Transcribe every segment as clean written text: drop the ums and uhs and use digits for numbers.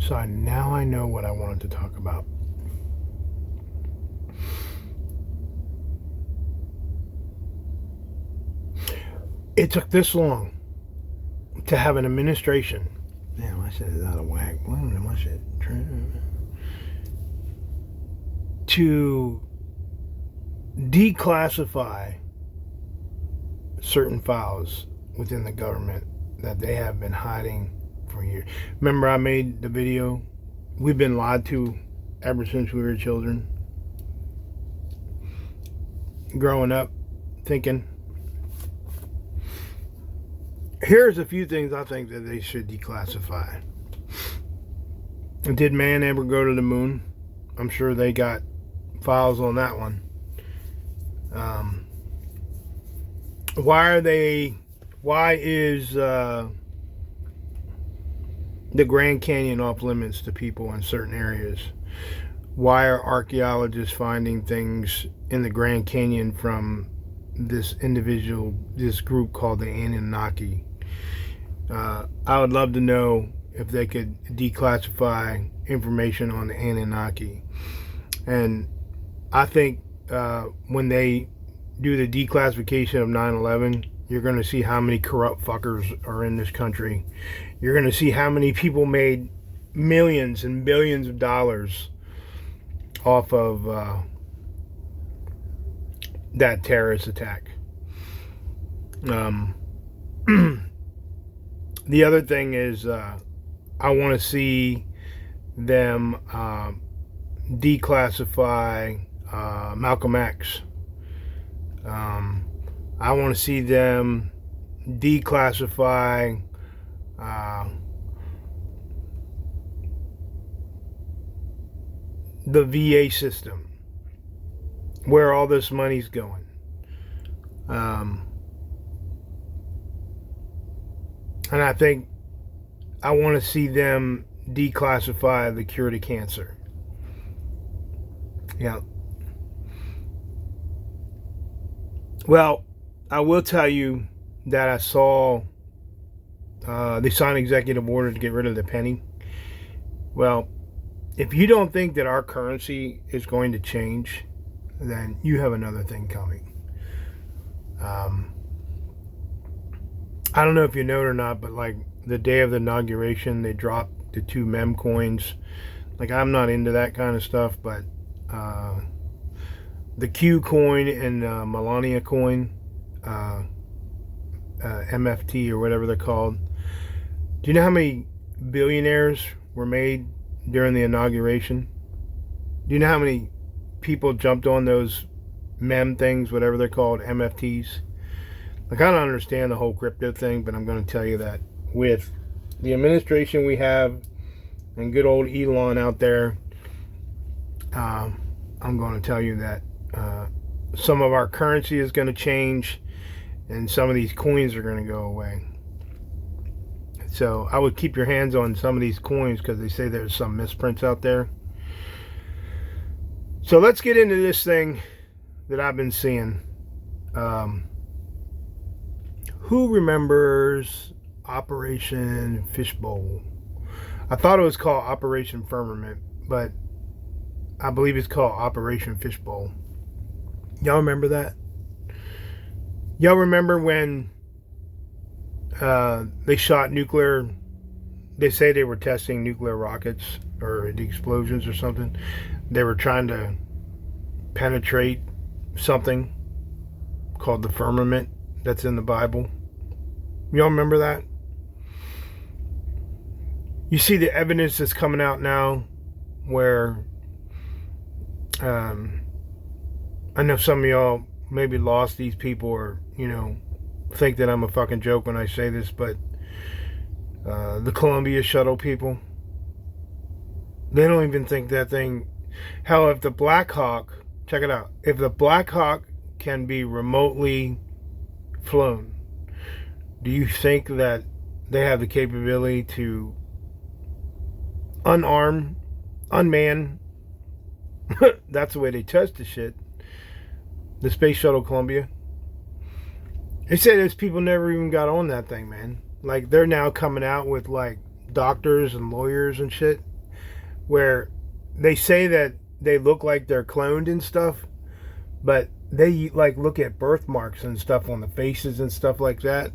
So now I know what I wanted to talk about. It took this long to have an administration. Damn, my shit is out of whack. My shit. To declassify certain files within the government that they have been hiding for years. Remember I made the video? We've been lied to ever since we were children. Growing up, thinking. Here's a few things I think that they should declassify. Did man ever go to the moon? I'm sure they got files on that one. Why is the Grand Canyon off limits to people in certain areas? Why are archaeologists finding things in the Grand Canyon from this group called the Anunnaki? I would love to know if they could declassify information on the Anunnaki. And I think when they do the declassification of 9/11, you're going to see how many corrupt fuckers are in this country. You're going to see how many people made millions and billions of dollars off of that terrorist attack. The other thing is I want to see them declassify Malcolm X. I want to see them declassify the VA system, where all this money's going. And I think I want to see them declassify the cure to cancer. Yeah. Well, I will tell you that I saw they signed an executive order to get rid of the penny. Well, if you don't think that our currency is going to change, then you have another thing coming. I don't know if you know it or not, but like the day of the inauguration, they dropped the 2 mem coins. Like, I'm not into that kind of stuff, but the Q coin and Melania coin, MFT or whatever they're called. Do you know how many billionaires were made during the inauguration? Do you know how many people jumped on those mem things, whatever they're called, MFTs? Like, I don't understand the whole crypto thing, but I'm going to tell you that with the administration we have and good old Elon out there, I'm going to tell you that some of our currency is going to change and some of these coins are going to go away. So I would keep your hands on some of these coins because they say there's some misprints out there. So let's get into this thing that I've been seeing. Who remembers Operation Fishbowl? I thought it was called Operation Firmament, but I believe it's called Operation Fishbowl. Y'all remember that? Y'all remember when they shot nuclear, they say they were testing nuclear rockets or the explosions or something. They were trying to penetrate something called the firmament that's in the Bible. Y'all remember that? You see the evidence that's coming out now where I know some of y'all maybe lost these people or, think that I'm a fucking joke when I say this, but the Columbia shuttle people, they don't even think that thing. Hell, if the Black Hawk, check it out, if the Black Hawk can be remotely flown, do you think that they have the capability to unman? That's the way they test the shit. The Space Shuttle Columbia. They say those people never even got on that thing, man. Like, they're now coming out with, like, doctors and lawyers and shit where they say that they look like they're cloned and stuff, but they like look at birthmarks and stuff on the faces and stuff like that,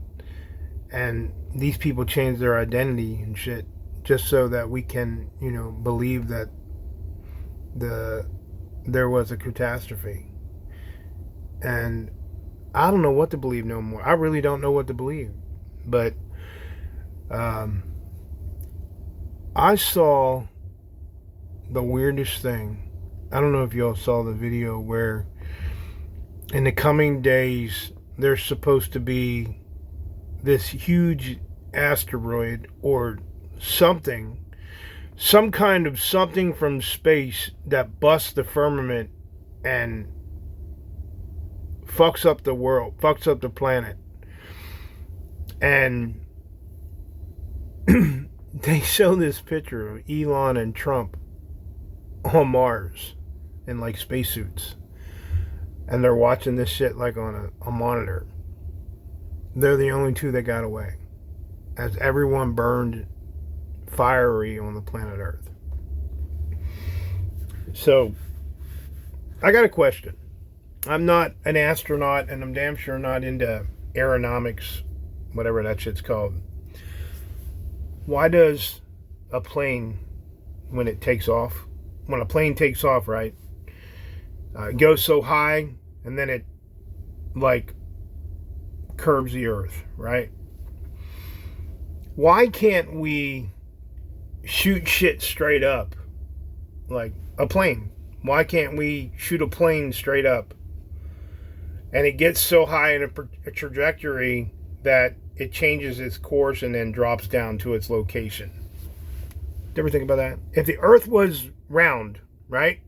and these people change their identity and shit just so that we can, believe that there was a catastrophe. And I don't know what to believe no more. I really don't know what to believe. But I saw the weirdest thing. I don't know if y'all saw the video where in the coming days there's supposed to be this huge asteroid or something, some kind of something from space that busts the firmament and fucks up the world, fucks up the planet. And they show this picture of Elon and Trump on Mars in like spacesuits, and they're watching this shit like on a monitor. They're the only two that got away, as everyone burned fiery on the planet Earth. So I got a question. I'm not an astronaut, and I'm damn sure not into aeronautics, whatever that shit's called. Why does a plane, when a plane takes off, right, it goes so high, and then it like curves the earth, right? Why can't we shoot shit straight up like a plane? Why can't we shoot a plane straight up and it gets so high in a trajectory that it changes its course and then drops down to its location? Did you ever think about that? If the earth was round, right,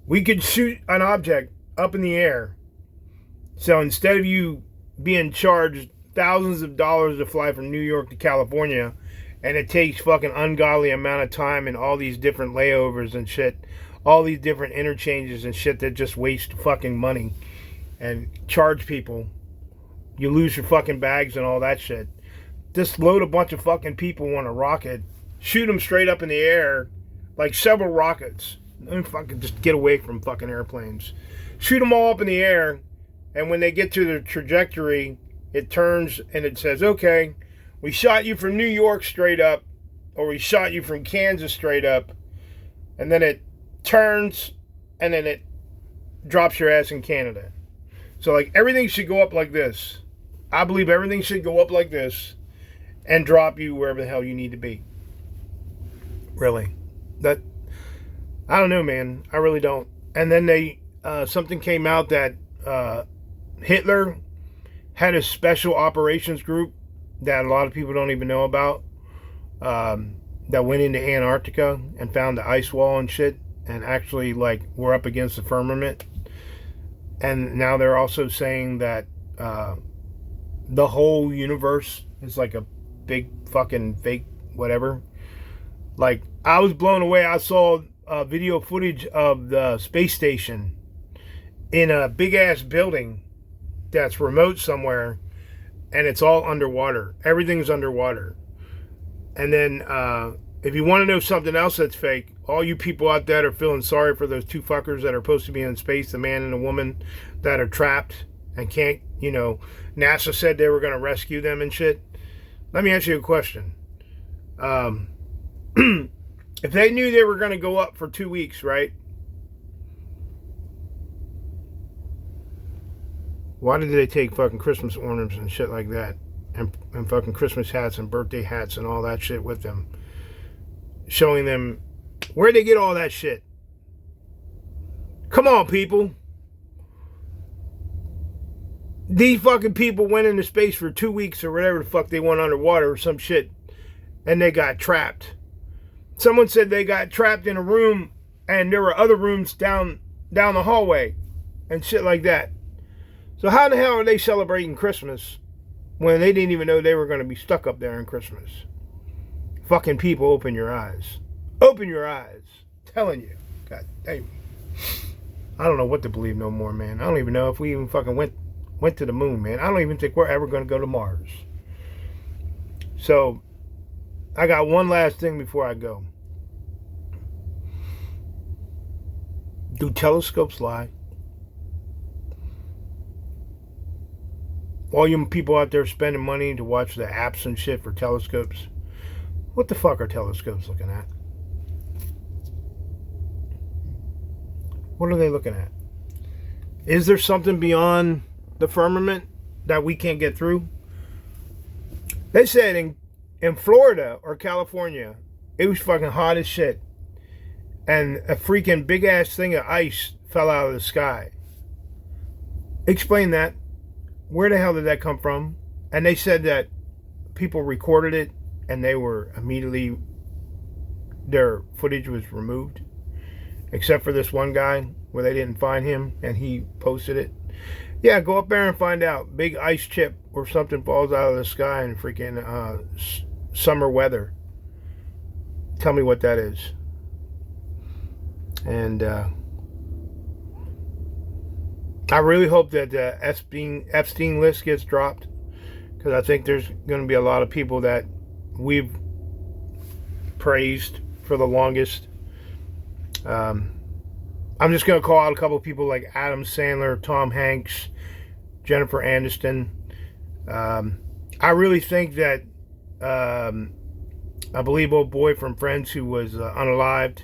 we could shoot an object up in the air. So instead of you being charged thousands of dollars to fly from New York to California, and it takes fucking ungodly amount of time and all these different layovers and shit, all these different interchanges and shit that just waste fucking money and charge people, you lose your fucking bags and all that shit. Just load a bunch of fucking people on a rocket, shoot them straight up in the air, like several rockets. Let me fucking just get away from fucking airplanes. Shoot them all up in the air, and when they get to the trajectory, it turns and it says, okay, we shot you from New York straight up, or we shot you from Kansas straight up, and then it turns and then it drops your ass in Canada. So like everything should go up like this. I believe everything should go up like this and drop you wherever the hell you need to be. Really. I don't know, man. I really don't. And then something came out that Hitler had a special operations group that a lot of people don't even know about, that went into Antarctica and found the ice wall and shit, and actually like were up against the firmament. And now they're also saying that the whole universe is like a big fucking fake whatever. Like, I was blown away. I saw video footage of the space station in a big ass building that's remote somewhere, and it's all underwater. Everything's underwater. And then if you want to know something else that's fake, all you people out there are feeling sorry for those two fuckers that are supposed to be in space, the man and the woman that are trapped and can't, NASA said they were going to rescue them and shit. Let me ask you a question. If they knew they were going to go up for 2 weeks, right? Why did they take fucking Christmas ornaments and shit like that, and fucking Christmas hats and birthday hats and all that shit with them, showing them where'd they get all that shit? Come on, people. These fucking people went into space for 2 weeks or whatever the fuck they went underwater or some shit, and they got trapped. Someone said they got trapped in a room and there were other rooms down the hallway and shit like that. So how the hell are they celebrating Christmas when they didn't even know they were going to be stuck up there in Christmas? Fucking people, open your eyes. Open your eyes. I'm telling you. God damn. I don't know what to believe no more, man. I don't even know if we even fucking went to the moon, man. I don't even think we're ever going to go to Mars. So I got one last thing before I go. Do telescopes lie? All you people out there spending money to watch the apps and shit for telescopes, what the fuck are telescopes looking at? What are they looking at? Is there something beyond the firmament that we can't get through? They said in Florida or California, it was fucking hot as shit. And a freaking big ass thing of ice fell out of the sky. Explain that. Where the hell did that come from? And they said that people recorded it and they were immediately, their footage was removed. Except for this one guy where they didn't find him and he posted it. Yeah, go up there and find out. Big ice chip or something falls out of the sky in freaking summer weather. Tell me what that is. And I really hope that the Epstein list gets dropped, because I think there's going to be a lot of people that we've praised for the longest. I'm just going to call out a couple of people like Adam Sandler, Tom Hanks, Jennifer Aniston. I really think that I believe old boy from Friends who was unalived,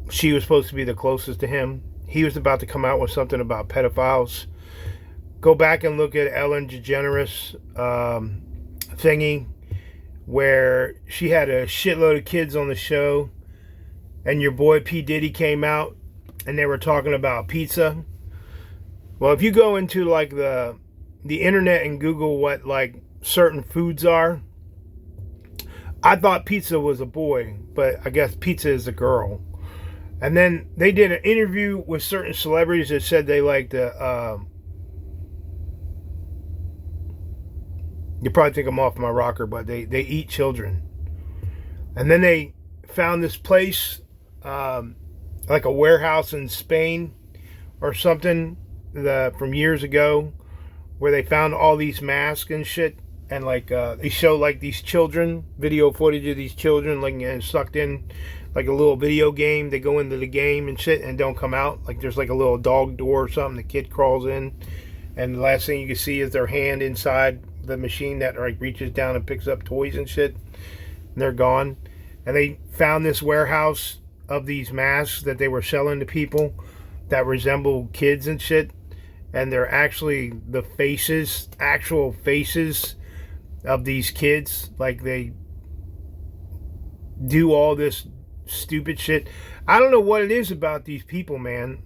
she was supposed to be the closest to him. He was about to come out with something about pedophiles. Go back and look at Ellen DeGeneres thingy, where she had a shitload of kids on the show, and your boy P. Diddy came out, and they were talking about pizza. Well, if you go into like the internet and Google what like certain foods are, I thought pizza was a boy, but I guess pizza is a girl. And then they did an interview with certain celebrities that said they liked you probably think I'm off my rocker, but they eat children. And then they found this place, like a warehouse in Spain or something, from years ago, where they found all these masks and shit. And like they show like these children, video footage of these children like getting sucked in like a little video game. They go into the game and shit and don't come out. Like there's like a little dog door or something. The kid crawls in, and the last thing you can see is their hand inside the machine that like reaches down and picks up toys and shit. And they're gone. And they found this warehouse of these masks that they were selling to people that resemble kids and shit. And they're actually the faces, actual faces of these kids. Like they do all this stupid shit. I don't know what it is about these people, man.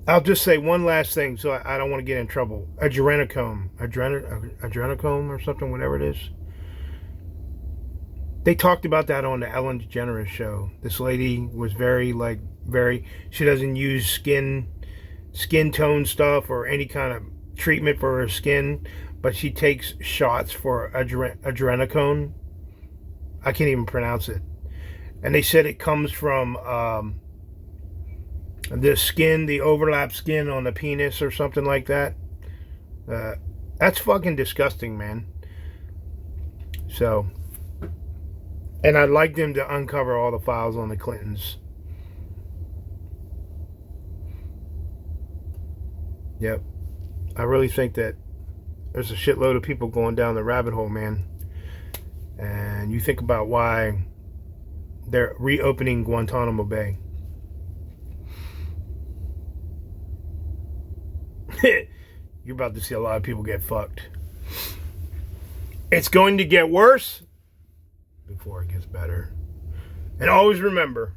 I'll just say one last thing, so I don't want to get in trouble. Adrenochrome or something, whatever it is. They talked about that on the Ellen DeGeneres show. This lady was very, she doesn't use skin tone stuff or any kind of treatment for her skin, but she takes shots for adrenochrome. I can't even pronounce it. And they said it comes from the skin, the overlap skin on the penis or something like that. That's fucking disgusting, man. So, and I'd like them to uncover all the files on the Clintons. Yep. I really think that there's a shitload of people going down the rabbit hole, man. And you think about why they're reopening Guantanamo Bay. You're about to see a lot of people get fucked. It's going to get worse before it gets better. And always remember,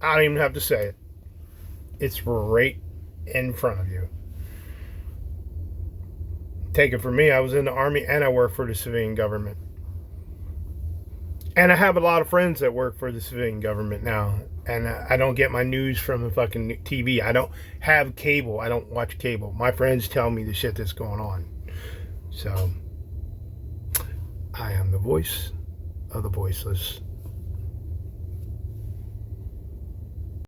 I don't even have to say it. It's right in front of you. Take it from me, I was in the Army and I work for the civilian government. And I have a lot of friends that work for the civilian government now. And I don't get my news from the fucking TV. I don't have cable. I don't watch cable. My friends tell me the shit that's going on. So, I am the voice of the voiceless.